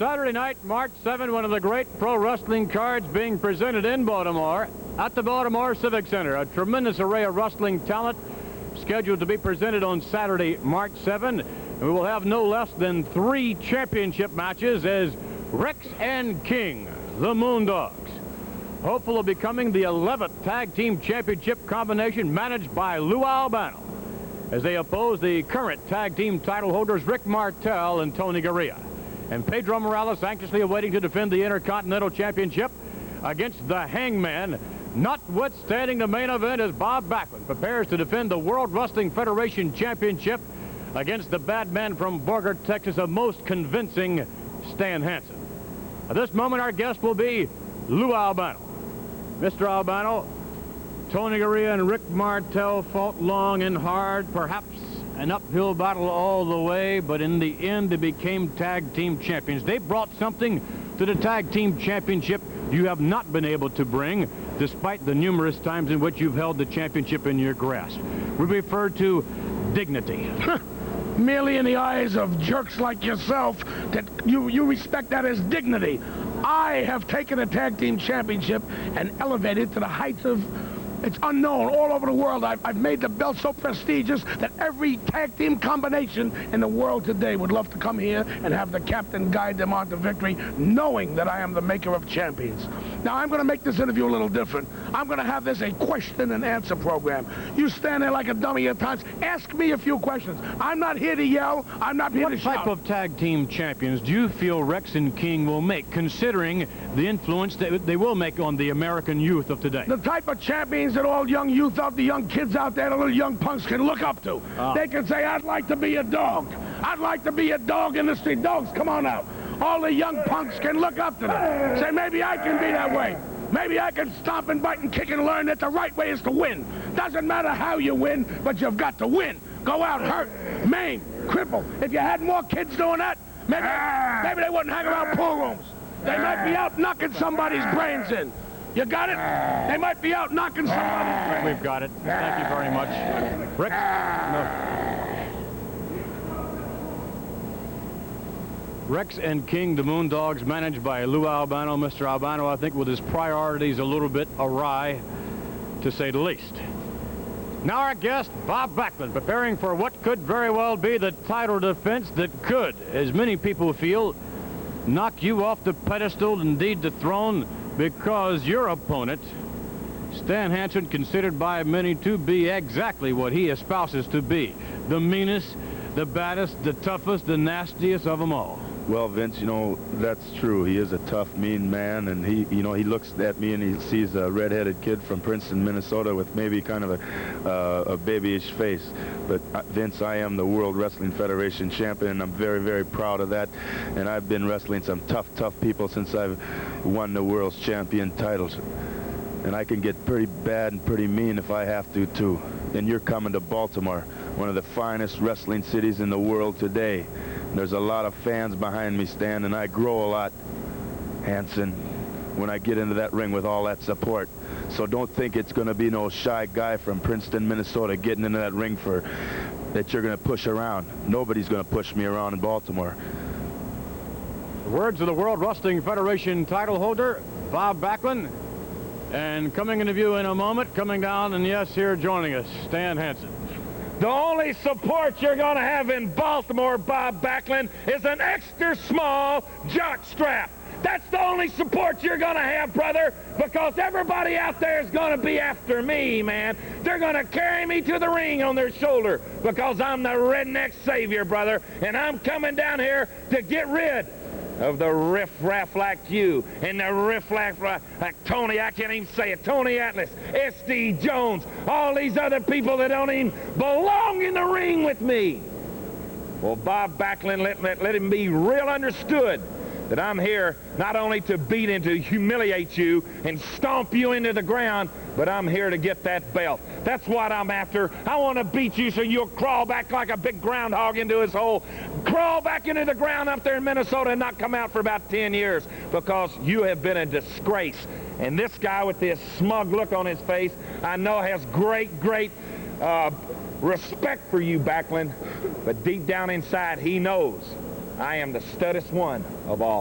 Saturday night, March 7, one of the great pro wrestling cards being presented in Baltimore at the Baltimore Civic Center. A tremendous array of wrestling talent scheduled to be presented on Saturday, March 7. And we will have no less than 3 championship matches as Rex and King, the Moondogs, hopeful of becoming the 11th Tag Team Championship combination managed by Lou Albano, as they oppose the current Tag Team title holders Rick Martel and Tony Garea. And Pedro Morales anxiously awaiting to defend the Intercontinental Championship against the Hangman. Notwithstanding the main event, as Bob Backlund prepares to defend the World Wrestling Federation Championship against the bad man from Borger, Texas, a most convincing Stan Hansen. At this moment, our guest will be Lou Albano. Mr. Albano, Tony Garea and Rick Martel fought long and hard, perhaps an uphill battle all the way, but in the end they became tag team champions. They brought something to the tag team championship you have not been able to bring, despite the numerous times in which you've held the championship in your grasp. We refer to dignity. Merely in the eyes of jerks like yourself, that you respect that as dignity. I have taken a tag team championship and elevated it to the heights of, it's unknown all over the world. I've made the belt so prestigious that every tag team combination in the world today would love to come here and have the captain guide them on to victory, knowing that I am the maker of champions. Now, I'm going to make this interview a little different. I'm going to have this a question and answer program. You stand there like a dummy at times. Ask me a few questions. I'm not here to yell. I'm not here to shout. What type of tag team champions do you feel Rex and King will make, considering the influence that they will make on the American youth of today? The type of champions that all young youth out, the young kids out there, the little young punks can look up to. They can say, I'd like to be a dog. I'd like to be a dog in the street. Dogs, come on out. All the young punks can look up to them. Say, maybe I can be that way. Maybe I can stomp and bite and kick and learn that the right way is to win. Doesn't matter how you win, but you've got to win. Go out hurt, maim, cripple. If you had more kids doing that, maybe they wouldn't hang around pool rooms. They might be out knocking somebody's brains in. You got it? They might be out knocking somebody's brains. We've got it. Thank you very much. Rick? No. Rex and King, the Moondogs, managed by Lou Albano. Mr. Albano, I think, with his priorities a little bit awry, to say the least. Now our guest, Bob Backlund, preparing for what could very well be the title defense that could, as many people feel, knock you off the pedestal, indeed the throne, because your opponent, Stan Hansen, considered by many to be exactly what he espouses to be, the meanest, the baddest, the toughest, the nastiest of them all. Well, Vince, you know, that's true. He is a tough, mean man, and he looks at me and he sees a red-headed kid from Princeton, Minnesota, with maybe kind of a babyish face. But Vince, I am the World Wrestling Federation champion, and I'm very, very proud of that. And I've been wrestling some tough people since I've won the world's champion titles. And I can get pretty bad and pretty mean if I have to, too. And you're coming to Baltimore, one of the finest wrestling cities in the world today. There's a lot of fans behind me, Stan, and I grow a lot, Hansen, when I get into that ring with all that support. So don't think it's going to be no shy guy from Princeton, Minnesota getting into that ring that you're going to push around. Nobody's going to push me around in Baltimore. The words of the World Wrestling Federation title holder, Bob Backlund. And coming into view in a moment, coming down, and yes, here joining us, Stan Hansen. The only support you're going to have in Baltimore, Bob Backlund, is an extra small jock strap. That's the only support you're going to have, brother, because everybody out there is going to be after me, man. They're going to carry me to the ring on their shoulder because I'm the redneck savior, brother, and I'm coming down here to get rid of the riff-raff like you and the riff-raff like Tony, I can't even say it, Tony Atlas, S.D. Jones, all these other people that don't even belong in the ring with me. Well, Bob Backlund, let him be real understood that I'm here not only to beat and to humiliate you and stomp you into the ground, but I'm here to get that belt. That's what I'm after. I want to beat you so you'll crawl back like a big groundhog into his hole. Crawl back into the ground up there in Minnesota and not come out for about 10 years because you have been a disgrace. And this guy with this smug look on his face, I know has great respect for you, Backlund. But deep down inside, he knows I am the studdest one of all.